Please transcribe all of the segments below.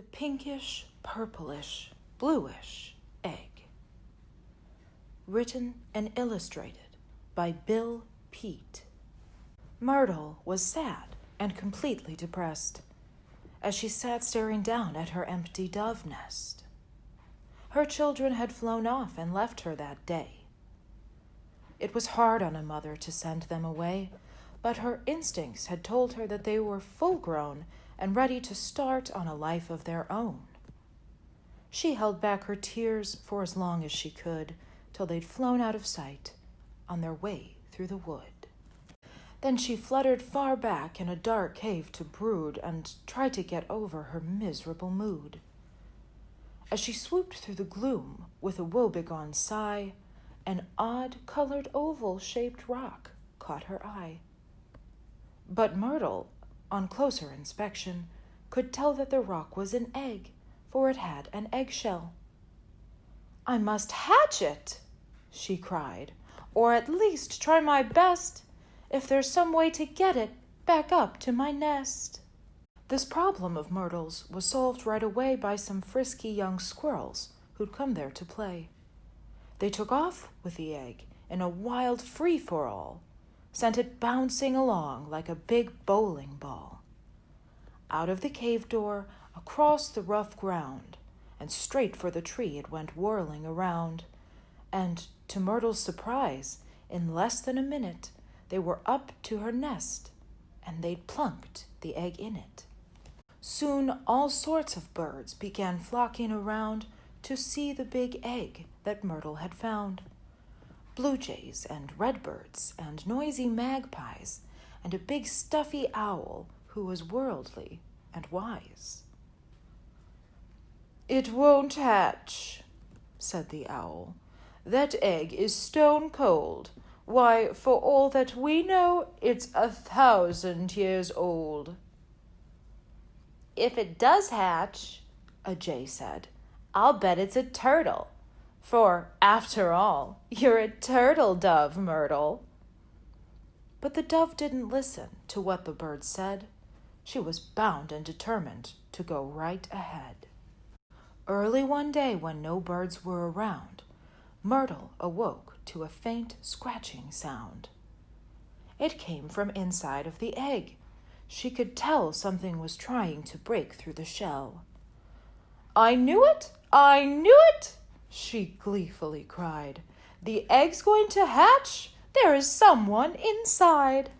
The pinkish, purplish, bluish egg. Written and illustrated by Peet. Myrtle was sad and completely depressed as she sat staring down at her empty dove nest. Her children had flown off and left her that day. It was hard on a mother to send them away, but her instincts had told her that they were full-grown and ready to start on a life of their own. She held back her tears for as long as she could, till they'd flown out of sight on their way through the wood. Then she fluttered far back in a dark cave to brood and tried to get over her miserable mood. As she swooped through the gloom with a woebegone sigh, an odd-colored oval-shaped rock caught her eye. But Myrtle, on closer inspection, could tell that the rock was an egg, for it had an eggshell. "I must hatch it," she cried, "or at least try my best, if there's some way to get it back up to my nest." This problem of Myrtle's was solved right away by some frisky young squirrels who'd come there to play. They took off with the egg in a wild free-for-all, sent it bouncing along like a big bowling ball. Out of the cave door, across the rough ground, and straight for the tree it went whirling around. And, to Myrtle's surprise, in less than a minute, they were up to her nest, and they'd plunked the egg in it. Soon all sorts of birds began flocking around to see the big egg that Myrtle had found. Blue jays and redbirds and noisy magpies and a big stuffy owl who was worldly and wise. "It won't hatch," said the owl. "That egg is stone cold. Why, for all that we know, it's 1,000 years old." "If it does hatch," a jay said, "I'll bet it's a turtle. For, after all, you're a turtle dove, Myrtle." But the dove didn't listen to what the bird said. She was bound and determined to go right ahead. Early one day, when no birds were around, Myrtle awoke to a faint scratching sound. It came from inside of the egg. She could tell something was trying to break through the shell. "I knew it! I knew it!" she gleefully cried. "The egg's going to hatch! There is someone inside!"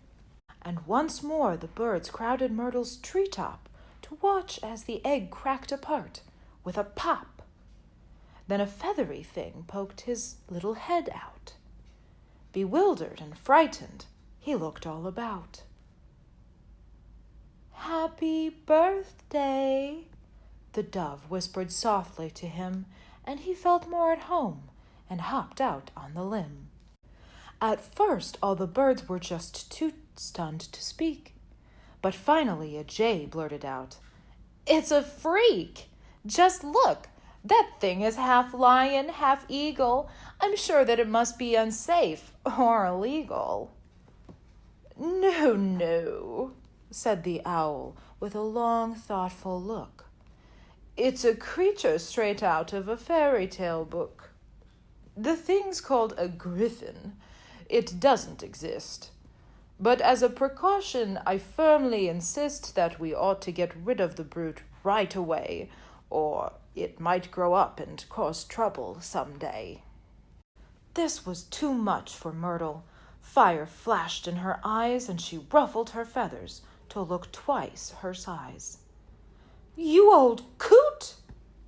And once more the birds crowded Myrtle's treetop to watch as the egg cracked apart with a pop. Then a feathery thing poked his little head out. Bewildered and frightened, he looked all about. "Happy birthday," the dove whispered softly to him, and he felt more at home and hopped out on the limb. At first, all the birds were just too stunned to speak. But finally a jay blurted out, "It's a freak! Just look! That thing is half lion, half eagle. I'm sure that it must be unsafe or illegal." "No, no," said the owl with a long, thoughtful look. "It's a creature straight out of a fairy tale book. The thing's called a griffin. It doesn't exist. But as a precaution, I firmly insist that we ought to get rid of the brute right away, or it might grow up and cause trouble some day." This was too much for Myrtle. Fire flashed in her eyes, and she ruffled her feathers to look twice her size. "You old coot!"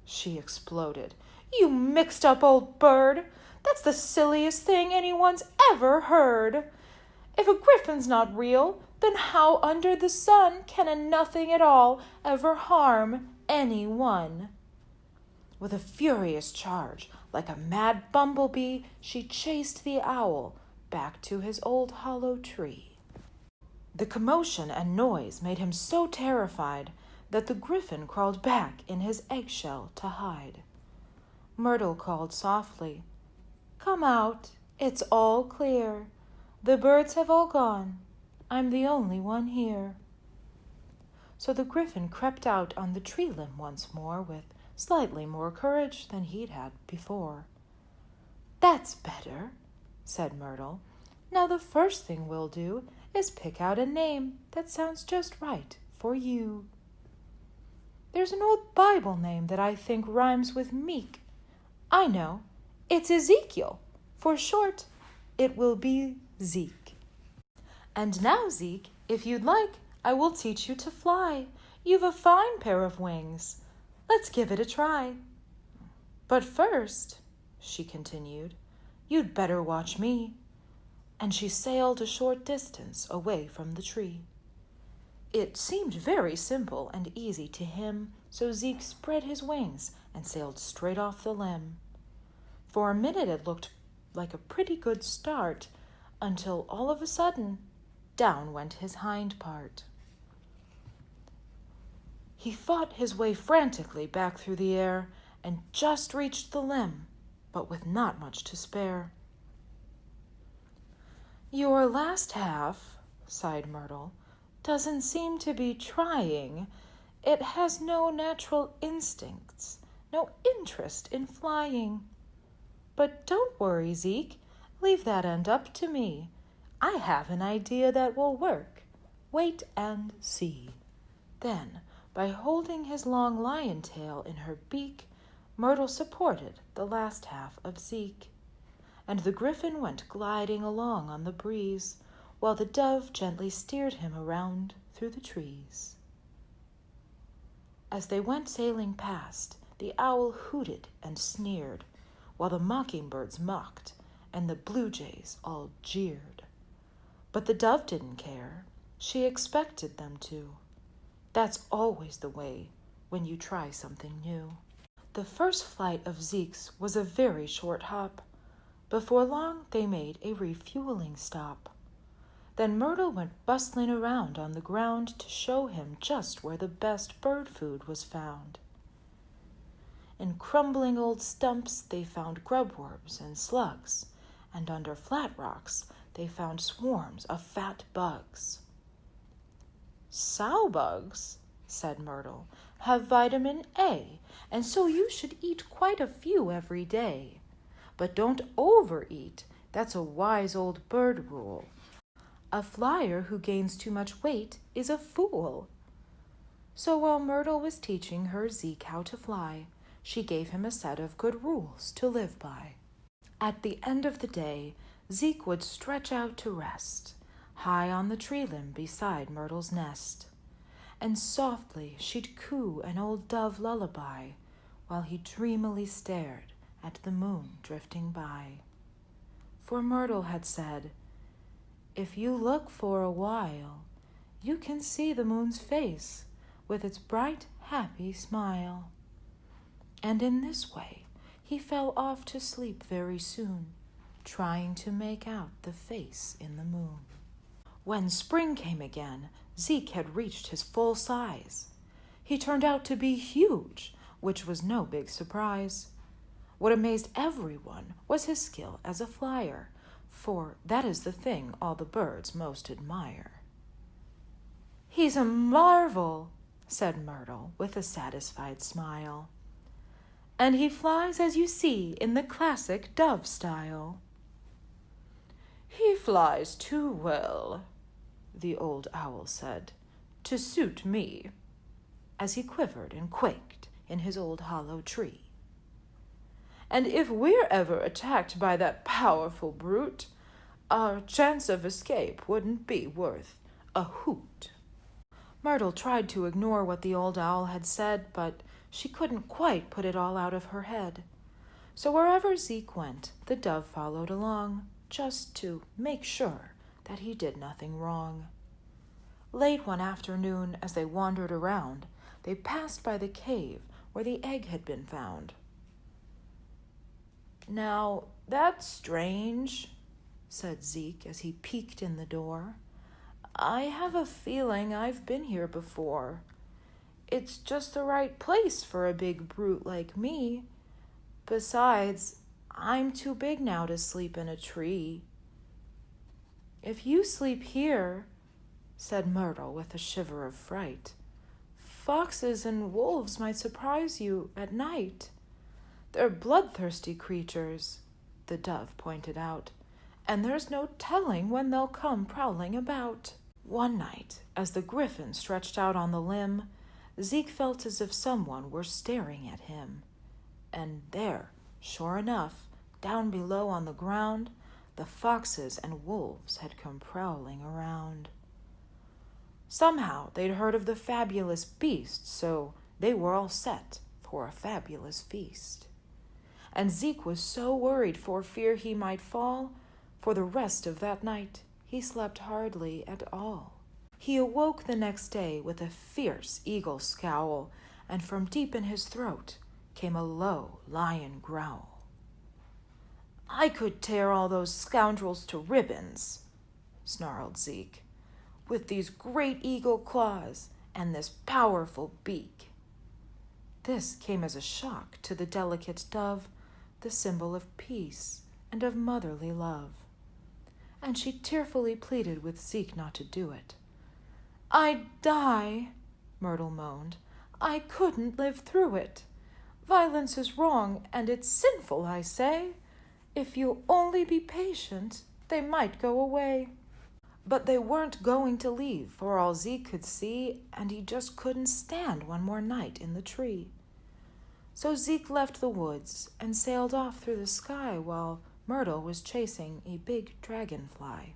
she exploded. "You mixed-up old bird! That's the silliest thing anyone's ever heard. If a griffin's not real, then how under the sun can a nothing at all ever harm anyone?" With a furious charge, like a mad bumblebee, she chased the owl back to his old hollow tree. The commotion and noise made him so terrified that the griffin crawled back in his eggshell to hide. Myrtle called softly, "Come out, it's all clear. The birds have all gone. I'm the only one here." So the Griffin crept out on the tree limb once more with slightly more courage than he'd had before. "That's better," said Myrtle. "Now the first thing we'll do is pick out a name that sounds just right for you. There's an old Bible name that I think rhymes with meek. I know, it's Ezekiel. For short, it will be Zeke. And now, Zeke, if you'd like, I will teach you to fly. You've a fine pair of wings. Let's give it a try. But first," she continued, "you'd better watch me." And she sailed a short distance away from the tree. It seemed very simple and easy to him, so Zeke spread his wings and sailed straight off the limb. For a minute it looked like a pretty good start, until all of a sudden, down went his hind part. He fought his way frantically back through the air and just reached the limb, but with not much to spare. "Your last half," sighed Myrtle, "doesn't seem to be trying. It has no natural instincts, no interest in flying. But don't worry, Zeke. Leave that end up to me. I have an idea that will work. Wait and see." Then, by holding his long lion tail in her beak, Myrtle supported the last half of Zeke, and the Griffin went gliding along on the breeze, while the dove gently steered him around through the trees. As they went sailing past, the owl hooted and sneered, while the mockingbirds mocked and the blue jays all jeered. But the dove didn't care. She expected them to. That's always the way when you try something new. The first flight of Zeke's was a very short hop. Before long, they made a refueling stop. Then Myrtle went bustling around on the ground to show him just where the best bird food was found. In crumbling old stumps, they found grubworms and slugs, and under flat rocks, they found swarms of fat bugs. "Sow bugs," said Myrtle, "have vitamin A, and so you should eat quite a few every day. But don't overeat. That's a wise old bird rule. A flyer who gains too much weight is a fool." So while Myrtle was teaching her Zeke how to fly, she gave him a set of good rules to live by. At the end of the day, Zeke would stretch out to rest, high on the tree limb beside Myrtle's nest, and softly she'd coo an old dove lullaby while he dreamily stared at the moon drifting by. For Myrtle had said, "If you look for a while, you can see the moon's face with its bright, happy smile." And in this way, he fell off to sleep very soon, trying to make out the face in the moon. When spring came again, Zeke had reached his full size. He turned out to be huge, which was no big surprise. What amazed everyone was his skill as a flyer, for that is the thing all the birds most admire. "He's a marvel," said Myrtle with a satisfied smile. "And he flies as you see in the classic dove style." "He flies too well," the old owl said, "to suit me," as he quivered and quaked in his old hollow tree. "And if we're ever attacked by that powerful brute, our chance of escape wouldn't be worth a hoot." Myrtle tried to ignore what the old owl had said, but she couldn't quite put it all out of her head. So wherever Zeke went, the dove followed along, just to make sure that he did nothing wrong. Late one afternoon, as they wandered around, they passed by the cave where the egg had been found. "Now, that's strange," said Zeke as he peeked in the door. "I have a feeling I've been here before. It's just the right place for a big brute like me. Besides, I'm too big now to sleep in a tree." "If you sleep here," said Myrtle with a shiver of fright, foxes and wolves might surprise you at night. They're bloodthirsty creatures, the dove pointed out, and there's no telling when they'll come prowling about. One night, as the griffin stretched out on the limb, Zeke felt as if someone were staring at him. And there, sure enough, down below on the ground, the foxes and wolves had come prowling around. Somehow they'd heard of the fabulous beast, so they were all set for a fabulous feast. And Zeke was so worried for fear he might fall, for the rest of that night he slept hardly at all. He awoke the next day with a fierce eagle scowl, and from deep in his throat came a low lion growl. "I could tear all those scoundrels to ribbons," snarled Zeke, "with these great eagle claws and this powerful beak." This came as a shock to the delicate dove, the symbol of peace and of motherly love. And she tearfully pleaded with Zeke not to do it. "I'd die," Myrtle moaned. "I couldn't live through it. Violence is wrong, and it's sinful, I say. If you'll only be patient, they might go away." But they weren't going to leave, for all Zeke could see, and he just couldn't stand one more night in the tree. So Zeke left the woods and sailed off through the sky while Myrtle was chasing a big dragonfly.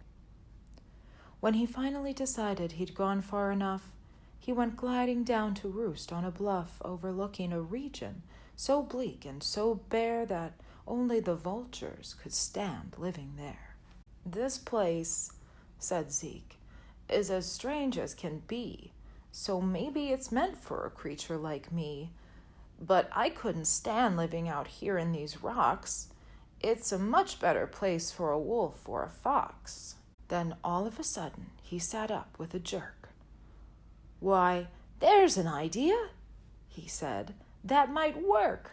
When he finally decided he'd gone far enough, he went gliding down to roost on a bluff overlooking a region so bleak and so bare that only the vultures could stand living there. "This place," said Zeke, "is as strange as can be, so maybe it's meant for a creature like me. But I couldn't stand living out here in these rocks. It's a much better place for a wolf or a fox." Then all of a sudden he sat up with a jerk. "Why, there's an idea," he said. "That might work."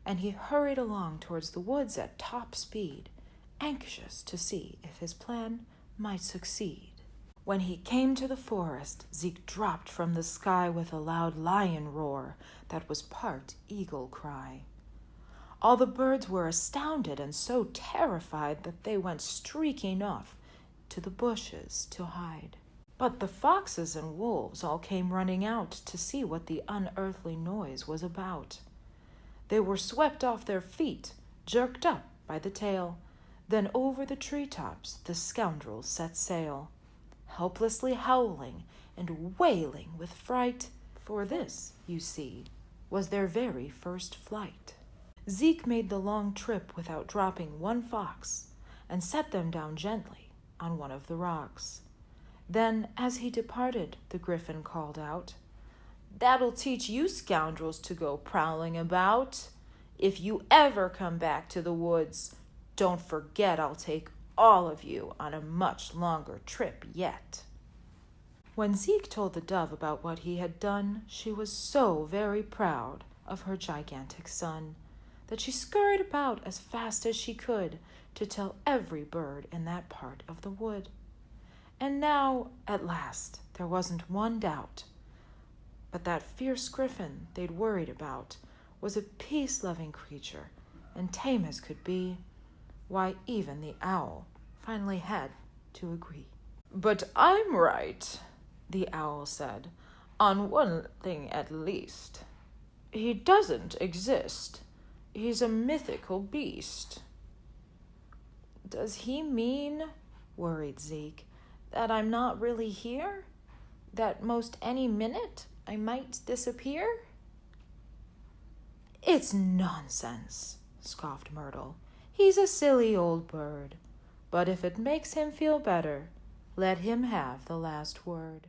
And he hurried along towards the woods at top speed, anxious to see if his plan might succeed. When he came to the forest, Zeke dropped from the sky with a loud lion roar that was part eagle cry. All the birds were astounded and so terrified that they went streaking off to the bushes to hide. But the foxes and wolves all came running out to see what the unearthly noise was about. They were swept off their feet, jerked up by the tail. Then over the treetops the scoundrels set sail, helplessly howling and wailing with fright, for this, you see, was their very first flight. Zeke made the long trip without dropping one fox, and set them down gently on one of the rocks. Then, as he departed, the griffin called out, "That'll teach you scoundrels to go prowling about. If you ever come back to the woods, don't forget I'll take all of you on a much longer trip yet." When Zeke told the dove about what he had done, she was so very proud of her gigantic son that she scurried about as fast as she could to tell every bird in that part of the wood. And now, at last, there wasn't one doubt but that fierce griffin they'd worried about was a peace-loving creature, and tame as could be. Why, even the owl finally had to agree. "But I'm right," the owl said, "on one thing at least. He doesn't exist. He's a mythical beast." "Does he mean," worried Zeke, "that I'm not really here? That most any minute I might disappear?" "It's nonsense," scoffed Myrtle. "He's a silly old bird. But if it makes him feel better, let him have the last word."